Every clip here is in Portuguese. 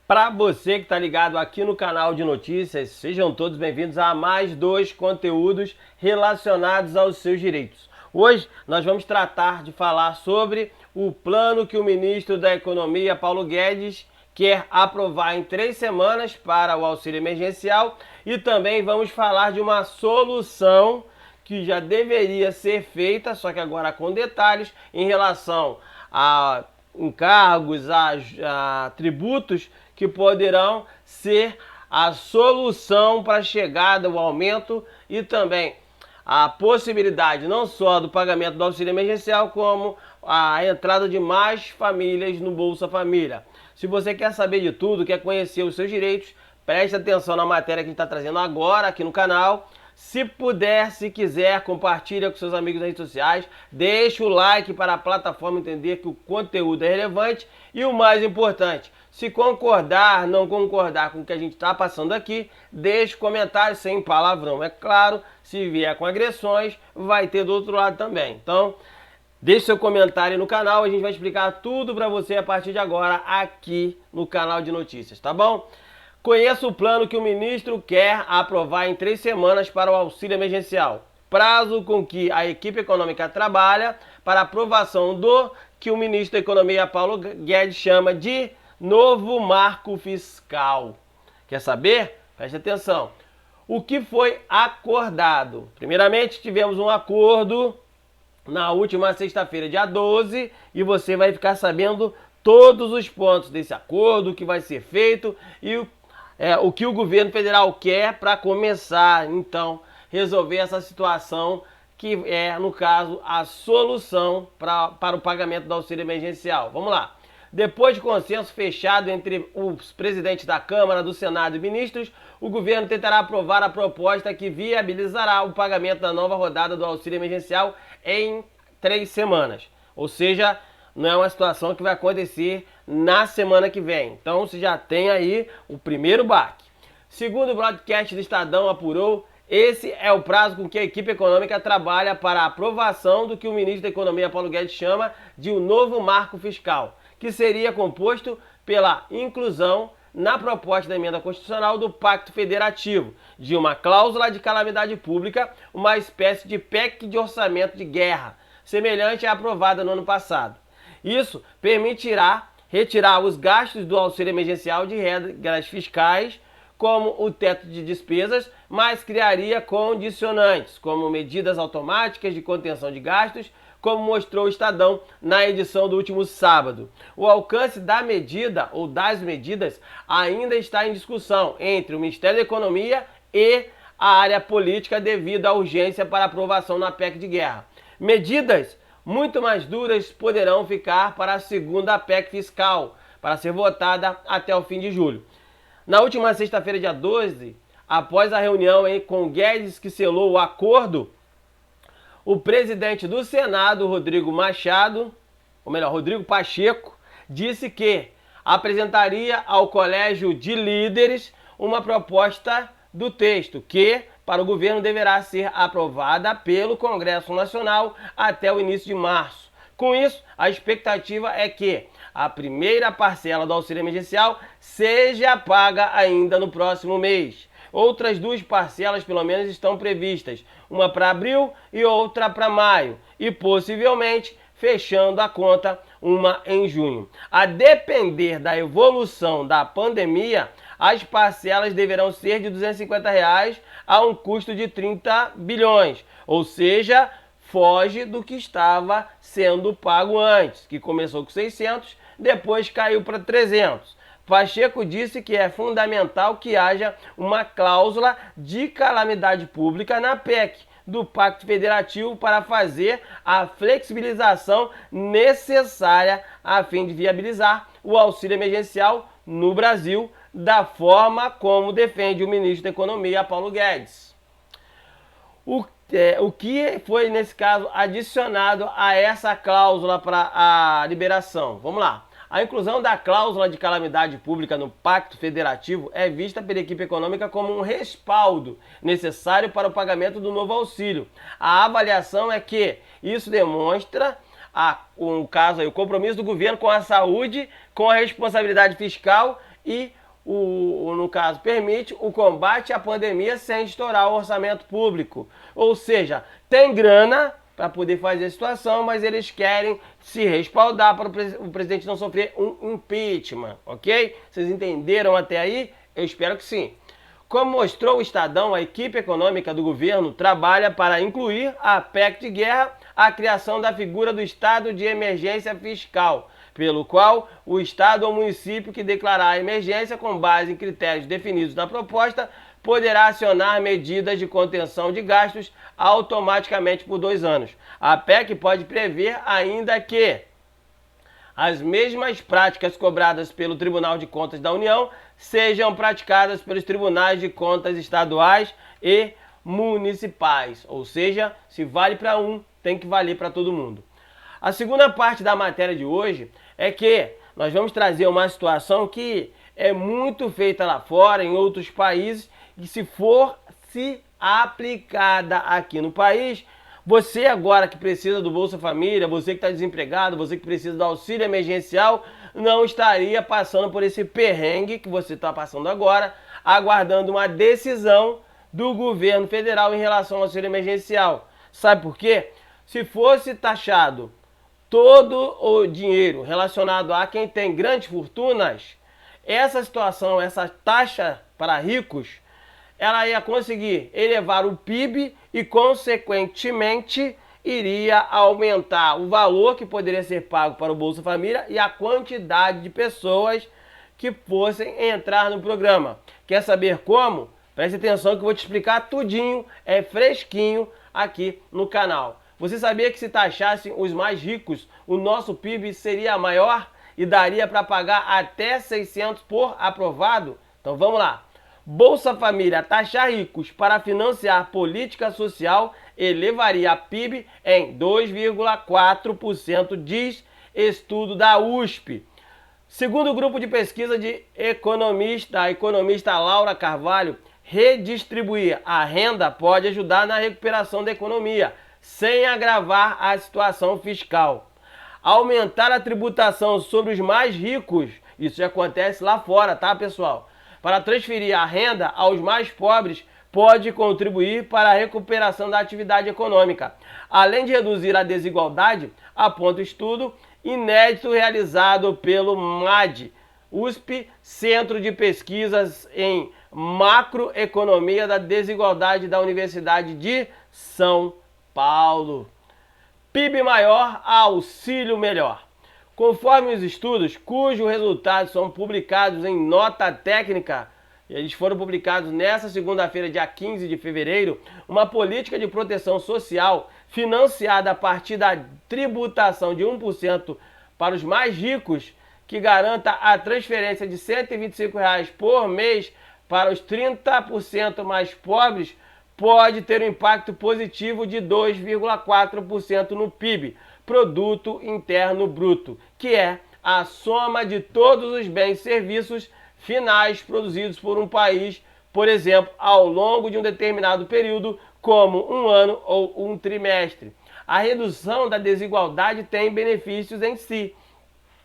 Para você que está ligado aqui no canal de notícias, sejam todos bem-vindos a mais dois conteúdos relacionados aos seus direitos. Hoje nós vamos tratar de falar sobre o plano que o ministro da Economia, Paulo Guedes, quer aprovar em 3 semanas para o auxílio emergencial e também vamos falar de uma solução que já deveria ser feita, só que agora com detalhes, em relação a encargos, a tributos que poderão ser a solução para a chegada, o aumento e também a possibilidade não só do pagamento do auxílio emergencial, como a entrada de mais famílias no Bolsa Família. Se você quer saber de tudo, quer conhecer os seus direitos, preste atenção na matéria que a gente está trazendo agora aqui no canal. Se puder, se quiser, compartilha com seus amigos nas redes sociais, deixa o like para a plataforma entender que o conteúdo é relevante e o mais importante, se concordar, não concordar com o que a gente está passando aqui, deixe comentário sem palavrão. É claro, se vier com agressões, vai ter do outro lado também. Então, deixe seu comentário aí no canal, a gente vai explicar tudo para você a partir de agora aqui no canal de notícias, tá bom? Conheça o plano que o ministro quer aprovar em 3 semanas para o auxílio emergencial. Prazo com que a equipe econômica trabalha para aprovação do que o ministro da Economia, Paulo Guedes, chama de novo marco fiscal. Quer saber? Preste atenção. O que foi acordado? Primeiramente, tivemos um acordo na última sexta-feira, dia 12, e você vai ficar sabendo todos os pontos desse acordo, o que vai ser feito e o que o governo federal quer para começar, então, resolver essa situação que é, no caso, a solução para o pagamento do auxílio emergencial. Vamos lá. Depois de consenso fechado entre os presidentes da Câmara, do Senado e ministros, o governo tentará aprovar a proposta que viabilizará o pagamento da nova rodada do auxílio emergencial em 3 semanas. Ou seja, não é uma situação que vai acontecer na semana que vem. Então, você já tem aí o primeiro baque. Segundo o broadcast do Estadão apurou, esse é o prazo com que a equipe econômica trabalha para a aprovação do que o ministro da Economia, Paulo Guedes, chama de um novo marco fiscal, que seria composto pela inclusão na proposta da emenda constitucional do Pacto Federativo de uma cláusula de calamidade pública, uma espécie de PEC de orçamento de guerra, semelhante à aprovada no ano passado. Isso permitirá retirar os gastos do auxílio emergencial de regras fiscais, como o teto de despesas, mas criaria condicionantes, como medidas automáticas de contenção de gastos, como mostrou o Estadão na edição do último sábado. O alcance da medida ou das medidas ainda está em discussão entre o Ministério da Economia e a área política devido à urgência para aprovação na PEC de guerra. Medidas muito mais duras poderão ficar para a segunda PEC fiscal, para ser votada até o fim de julho. Na última sexta-feira, dia 12, após a reunião com Guedes, que selou o acordo, o presidente do Senado, Rodrigo Pacheco, disse que apresentaria ao Colégio de Líderes uma proposta do texto que, para o governo, deverá ser aprovada pelo Congresso Nacional até o início de março. Com isso, a expectativa é que a primeira parcela do auxílio emergencial seja paga ainda no próximo mês. Outras 2 parcelas, pelo menos, estão previstas, uma para abril e outra para maio, e possivelmente fechando a conta uma em junho. A depender da evolução da pandemia, as parcelas deverão ser de R$ 250 a um custo de 30 bilhões, ou seja, foge do que estava sendo pago antes, que começou com 600, depois caiu para 300. Pacheco disse que é fundamental que haja uma cláusula de calamidade pública na PEC do Pacto Federativo para fazer a flexibilização necessária a fim de viabilizar o auxílio emergencial no Brasil, da forma como defende o ministro da Economia, Paulo Guedes. O que foi, nesse caso, adicionado a essa cláusula para a liberação? Vamos lá. A inclusão da cláusula de calamidade pública no Pacto Federativo é vista pela equipe econômica como um respaldo necessário para o pagamento do novo auxílio. A avaliação é que isso demonstra o compromisso do governo com a saúde, com a responsabilidade fiscal e no caso, permite o combate à pandemia sem estourar o orçamento público. Ou seja, tem grana para poder fazer a situação, mas eles querem se respaldar para o presidente não sofrer um impeachment, ok? Vocês entenderam até aí? Eu espero que sim. Como mostrou o Estadão, a equipe econômica do governo trabalha para incluir a PEC de guerra a criação da figura do estado de emergência fiscal, pelo qual o estado ou município que declarar a emergência com base em critérios definidos na proposta poderá acionar medidas de contenção de gastos automaticamente por 2 anos. A PEC pode prever ainda que as mesmas práticas cobradas pelo Tribunal de Contas da União sejam praticadas pelos tribunais de contas estaduais e municipais. Ou seja, se vale para um, tem que valer para todo mundo. A segunda parte da matéria de hoje é que nós vamos trazer uma situação que é muito feita lá fora, em outros países, e se for aplicada aqui no país, você agora que precisa do Bolsa Família, você que está desempregado, você que precisa do auxílio emergencial, não estaria passando por esse perrengue que você está passando agora, aguardando uma decisão do governo federal em relação ao auxílio emergencial. Sabe por quê? Se fosse taxado todo o dinheiro relacionado a quem tem grandes fortunas, essa situação, essa taxa para ricos, ela ia conseguir elevar o PIB e, consequentemente, iria aumentar o valor que poderia ser pago para o Bolsa Família e a quantidade de pessoas que fossem entrar no programa. Quer saber como? Preste atenção que eu vou te explicar tudinho, é fresquinho aqui no canal. Você sabia que se taxassem os mais ricos, o nosso PIB seria maior e daria para pagar até 600 por aprovado? Então vamos lá. Bolsa Família taxar ricos para financiar política social elevaria a PIB em 2,4%, diz estudo da USP. Segundo o grupo de pesquisa de a economista Laura Carvalho, redistribuir a renda pode ajudar na recuperação da economia, sem agravar a situação fiscal. Aumentar a tributação sobre os mais ricos, isso já acontece lá fora, tá, pessoal? Para transferir a renda aos mais pobres, pode contribuir para a recuperação da atividade econômica. Além de reduzir a desigualdade, aponta o estudo inédito realizado pelo MAD, USP, Centro de Pesquisas em Macroeconomia da Desigualdade da Universidade de São Paulo. PIB maior, auxílio melhor. Conforme os estudos, cujos resultados são publicados em nota técnica, eles foram publicados nesta segunda-feira, dia 15 de fevereiro, uma política de proteção social financiada a partir da tributação de 1% para os mais ricos, que garanta a transferência de R$ 125 por mês para os 30% mais pobres, pode ter um impacto positivo de 2,4% no PIB, Produto Interno Bruto, que é a soma de todos os bens e serviços finais produzidos por um país, por exemplo, ao longo de um determinado período, como um ano ou um trimestre. A redução da desigualdade tem benefícios em si.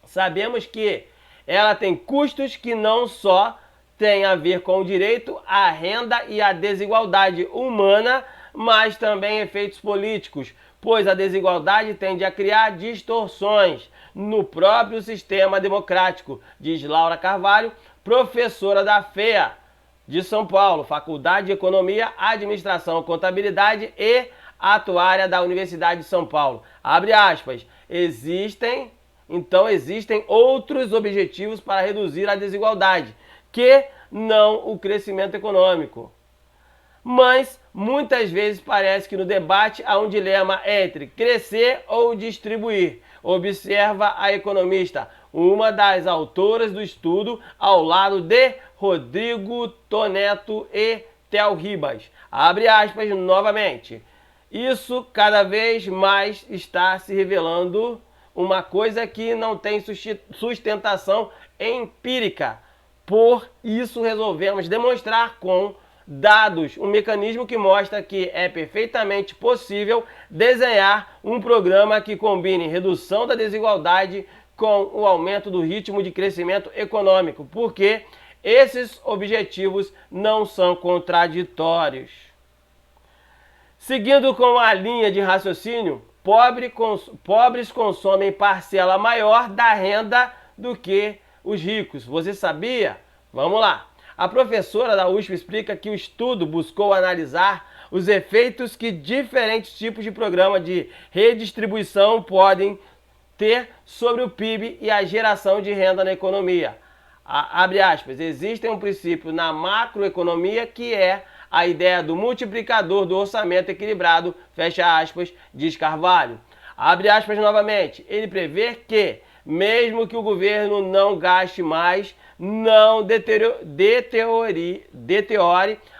Sabemos que ela tem custos que não só têm a ver com o direito à renda e a desigualdade humana, mas também efeitos políticos, pois a desigualdade tende a criar distorções no próprio sistema democrático, diz Laura Carvalho, professora da FEA de São Paulo, Faculdade de Economia, Administração, Contabilidade e atuária da Universidade de São Paulo. Abre aspas. Existem outros objetivos para reduzir a desigualdade, que não o crescimento econômico. Mas muitas vezes parece que no debate há um dilema entre crescer ou distribuir, observa a economista, uma das autoras do estudo, ao lado de Rodrigo Toneto e Theo Ribas. Abre aspas novamente. Isso cada vez mais está se revelando uma coisa que não tem sustentação empírica. Por isso resolvemos demonstrar com dados um mecanismo que mostra que é perfeitamente possível desenhar um programa que combine redução da desigualdade com o aumento do ritmo de crescimento econômico, porque Esses objetivos não são contraditórios. Seguindo com a linha de raciocínio, pobres consomem parcela maior da renda do que os ricos. Você sabia? Vamos lá. A professora da USP explica que o estudo buscou analisar os efeitos que diferentes tipos de programa de redistribuição podem ter sobre o PIB e a geração de renda na economia. Abre aspas, existe um princípio na macroeconomia que é a ideia do multiplicador do orçamento equilibrado, fecha aspas, diz Carvalho. Abre aspas novamente, ele prevê que, mesmo que o governo não gaste mais, não deteriore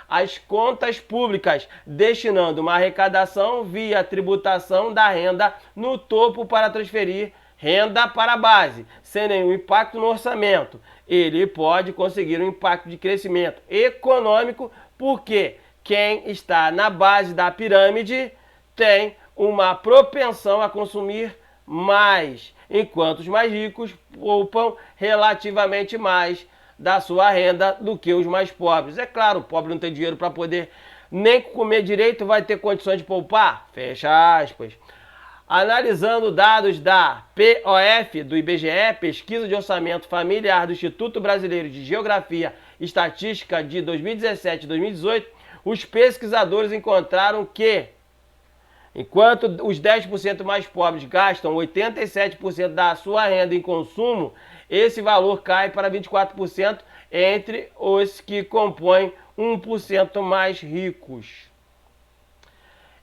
as contas públicas, destinando uma arrecadação via tributação da renda no topo para transferir renda para a base, sem nenhum impacto no orçamento. Ele pode conseguir um impacto de crescimento econômico porque quem está na base da pirâmide tem uma propensão a consumir mais, enquanto os mais ricos poupam relativamente mais da sua renda do que os mais pobres. É claro, o pobre não tem dinheiro para poder nem comer direito, vai ter condições de poupar? Fecha aspas. Analisando dados da POF, do IBGE, Pesquisa de Orçamento Familiar do Instituto Brasileiro de Geografia e Estatística de 2017 e 2018, os pesquisadores encontraram que, enquanto os 10% mais pobres gastam 87% da sua renda em consumo, esse valor cai para 24% entre os que compõem 1% mais ricos.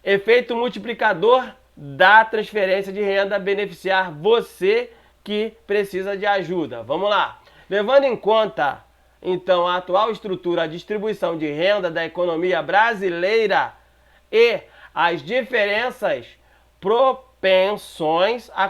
Efeito multiplicador da transferência de renda beneficiar você que precisa de ajuda. Vamos lá. Levando em conta, então, a atual estrutura de distribuição de renda da economia brasileira e as diferenças propensões a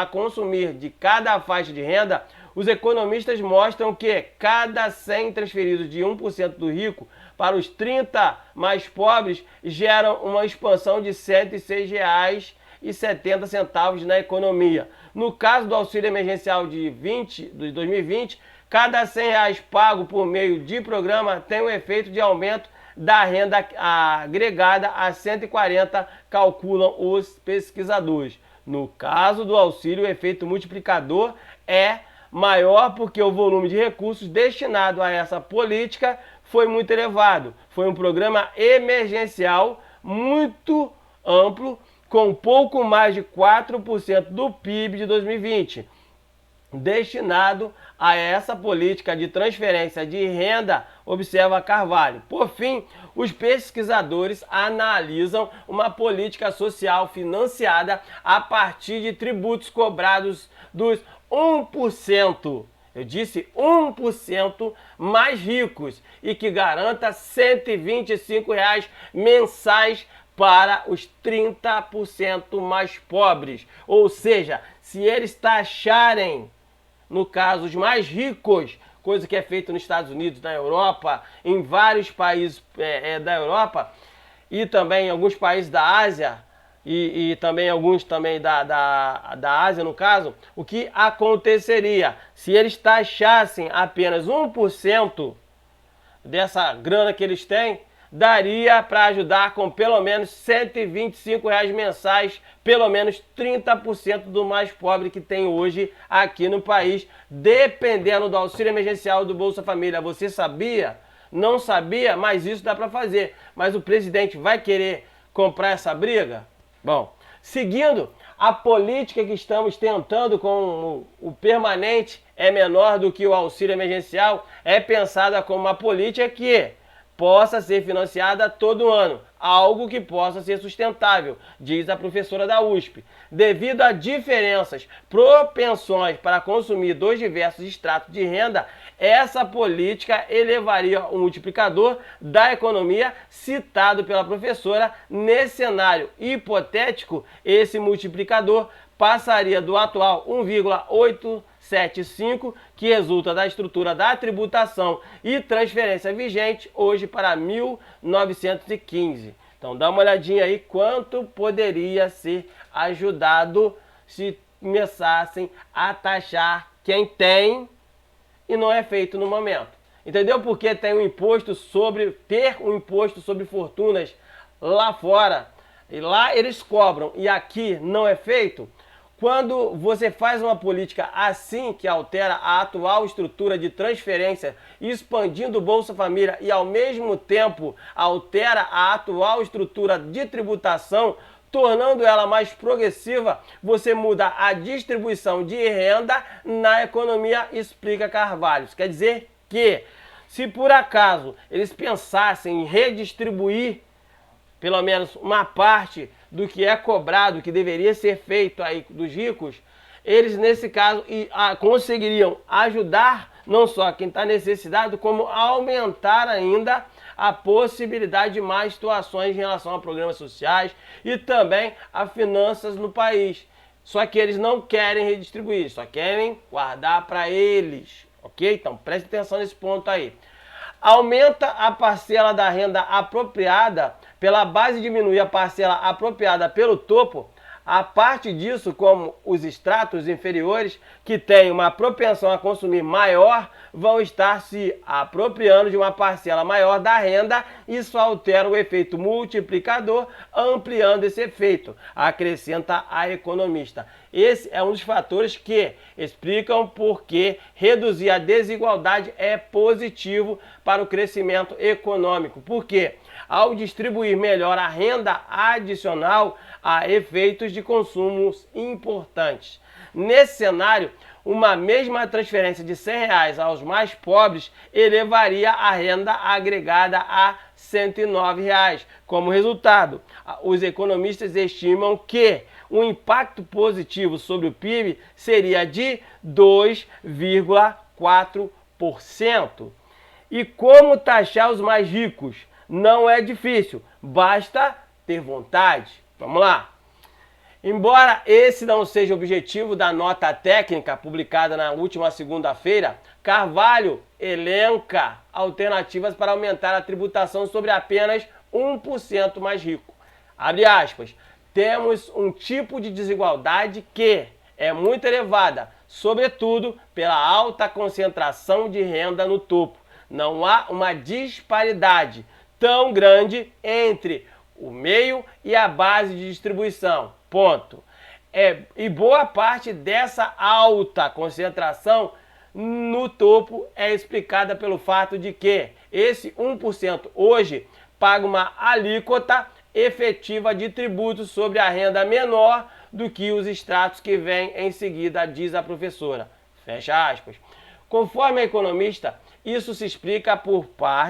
consumir de cada faixa de renda, os economistas mostram que cada 100 transferidos de 1% do rico para os 30 mais pobres geram uma expansão de R$ 106,70 na economia. No caso do auxílio emergencial de 2020, cada R$ 100 pago por meio de programa tem um efeito de aumento da renda agregada a 140, calculam os pesquisadores. No caso do auxílio, o efeito multiplicador é maior porque o volume de recursos destinado a essa política foi muito elevado. Foi um programa emergencial muito amplo, com pouco mais de 4% do PIB de 2020, destinado a essa política de transferência de renda, observa Carvalho. Por fim, os pesquisadores analisam uma política social financiada a partir de tributos cobrados dos 1%. Eu disse 1% mais ricos e que garanta R$ 125 mensais para os 30% mais pobres. Ou seja, se eles taxarem, no caso, os mais ricos, coisa que é feita nos Estados Unidos, na Europa, em vários países da Europa e também em alguns países da Ásia, e também alguns também da Ásia, no caso, o que aconteceria se eles taxassem apenas 1% dessa grana que eles têm, daria para ajudar com pelo menos R$ 125 mensais, pelo menos 30% do mais pobre que tem hoje aqui no país, dependendo do auxílio emergencial do Bolsa Família. Você sabia? Não sabia? Mas isso dá para fazer. Mas o presidente vai querer comprar essa briga? Bom, seguindo, a política que estamos tentando com o permanente é menor do que o auxílio emergencial, é pensada como uma política que possa ser financiada todo ano, algo que possa ser sustentável, diz a professora da USP. Devido a diferenças, propensões para consumir dos diversos estratos de renda, essa política elevaria o multiplicador da economia citado pela professora. Nesse cenário hipotético, esse multiplicador passaria do atual 1,875, que resulta da estrutura da tributação e transferência vigente, hoje para 1.915. Então dá uma olhadinha aí quanto poderia ser ajudado se começassem a taxar quem tem e não é feito no momento. Entendeu por que tem um imposto sobre, ter um imposto sobre fortunas lá fora? E lá eles cobram e aqui não é feito? Quando você faz uma política assim, que altera a atual estrutura de transferência, expandindo o Bolsa Família e ao mesmo tempo altera a atual estrutura de tributação, tornando ela mais progressiva, você muda a distribuição de renda na economia, explica Carvalho. Isso quer dizer que, se por acaso eles pensassem em redistribuir pelo menos uma parte do que é cobrado, que deveria ser feito aí dos ricos, eles nesse caso conseguiriam ajudar não só quem está necessitado, como aumentar ainda a possibilidade de mais situações em relação a programas sociais e também a finanças no país. Só que eles não querem redistribuir, só querem guardar para eles, ok? Então preste atenção nesse ponto aí. Aumenta a parcela da renda apropriada pela base, diminui a parcela apropriada pelo topo. A parte disso, como os estratos inferiores, que têm uma propensão a consumir maior, vão estar se apropriando de uma parcela maior da renda. Isso altera o efeito multiplicador, ampliando esse efeito, acrescenta a economista. Esse é um dos fatores que explicam por que reduzir a desigualdade é positivo para o crescimento econômico. Por quê? Ao distribuir melhor a renda adicional, há efeitos de consumos importantes. Nesse cenário, uma mesma transferência de R$100 aos mais pobres elevaria a renda agregada a R$ 109. Como resultado, os economistas estimam que o impacto positivo sobre o PIB seria de 2,4%. E como taxar os mais ricos? Não é difícil, basta ter vontade. Vamos lá. Embora esse não seja o objetivo da nota técnica publicada na última segunda-feira, Carvalho elenca alternativas para aumentar a tributação sobre apenas 1% mais rico. Abre aspas. Temos um tipo de desigualdade que é muito elevada, sobretudo pela alta concentração de renda no topo. Não há uma disparidade tão grande entre o meio e a base de distribuição. Ponto. E boa parte dessa alta concentração no topo é explicada pelo fato de que esse 1% hoje paga uma alíquota efetiva de tributos sobre a renda menor do que os extratos que vêm em seguida, diz a professora. Fecha aspas. Conforme a economista, isso se explica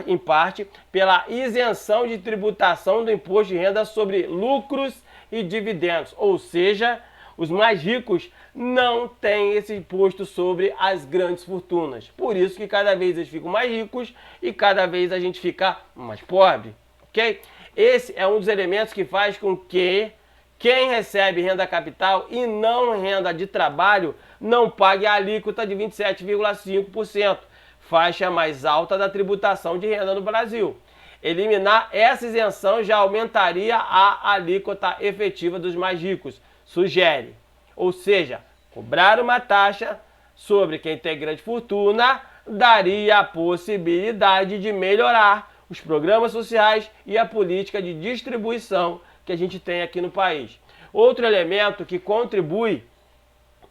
em parte pela isenção de tributação do imposto de renda sobre lucros e dividendos, ou seja, os mais ricos não têm esse imposto sobre as grandes fortunas. Por isso que cada vez eles ficam mais ricos e cada vez a gente fica mais pobre, ok? Esse é um dos elementos que faz com que quem recebe renda capital e não renda de trabalho não pague a alíquota de 27,5%, faixa mais alta da tributação de renda no Brasil. Eliminar essa isenção já aumentaria a alíquota efetiva dos mais ricos, sugere. Ou seja, cobrar uma taxa sobre quem tem grande fortuna daria a possibilidade de melhorar os programas sociais e a política de distribuição que a gente tem aqui no país. Outro elemento que contribui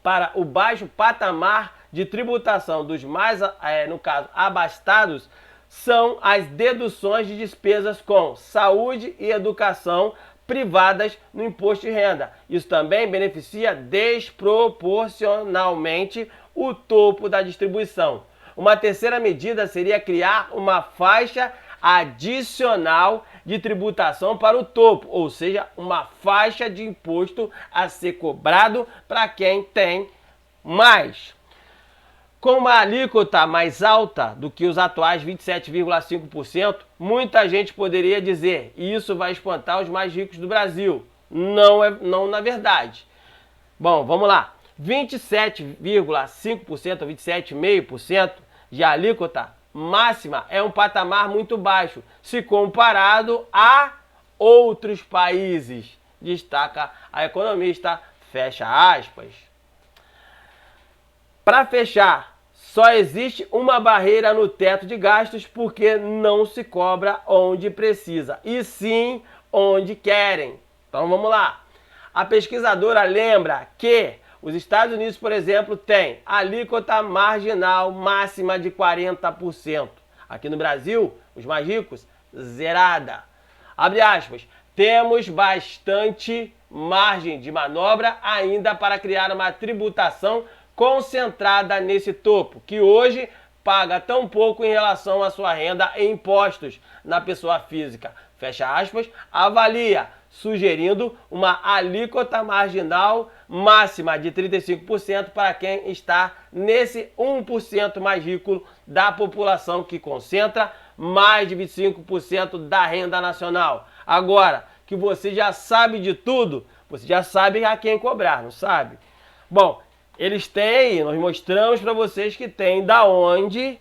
para o baixo patamar de tributação dos mais, no caso, abastados, são as deduções de despesas com saúde e educação privadas no imposto de renda. Isso também beneficia desproporcionalmente o topo da distribuição. Uma terceira medida seria criar uma faixa adicional de tributação para o topo, ou seja, uma faixa de imposto a ser cobrado para quem tem mais. Com uma alíquota mais alta do que os atuais 27,5%, muita gente poderia dizer que isso vai espantar os mais ricos do Brasil. Não na verdade. Bom, vamos lá. 27,5% ou 27,5% de alíquota máxima é um patamar muito baixo, se comparado a outros países, destaca a economista, fecha aspas. Para fechar Só existe uma barreira no teto de gastos porque não se cobra onde precisa, e sim onde querem. Então vamos lá. A pesquisadora lembra que os Estados Unidos, por exemplo, têm alíquota marginal máxima de 40%. Aqui no Brasil, os mais ricos, zerada. Abre aspas. Temos bastante margem de manobra ainda para criar uma tributação concentrada nesse topo, que hoje paga tão pouco em relação à sua renda e impostos na pessoa física. Fecha aspas, avalia, sugerindo uma alíquota marginal máxima de 35% para quem está nesse 1% mais rico da população, que concentra mais de 25% da renda nacional. Agora, que você já sabe de tudo, você já sabe a quem cobrar, não sabe? Bom, eles têm, nós mostramos para vocês que tem da onde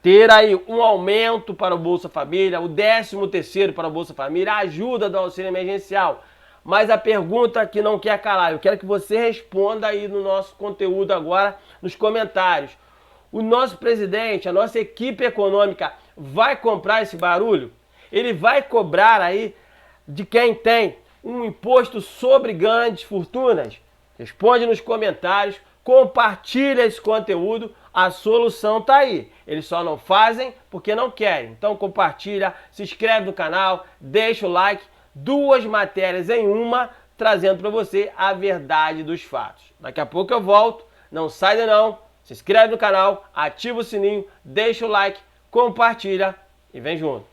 ter aí um aumento para o Bolsa Família, o 13º para o Bolsa Família, a ajuda do auxílio emergencial. Mas a pergunta que não quer calar, eu quero que você responda aí no nosso conteúdo agora, nos comentários. O nosso presidente, a nossa equipe econômica vai comprar esse barulho? Ele vai cobrar aí de quem tem um imposto sobre grandes fortunas? Responde nos comentários, compartilha esse conteúdo, a solução tá aí. Eles só não fazem porque não querem. Então compartilha, se inscreve no canal, deixa o like, 2 matérias em uma, trazendo para você a verdade dos fatos. Daqui a pouco eu volto, não sai daí não, se inscreve no canal, ativa o sininho, deixa o like, compartilha e vem junto.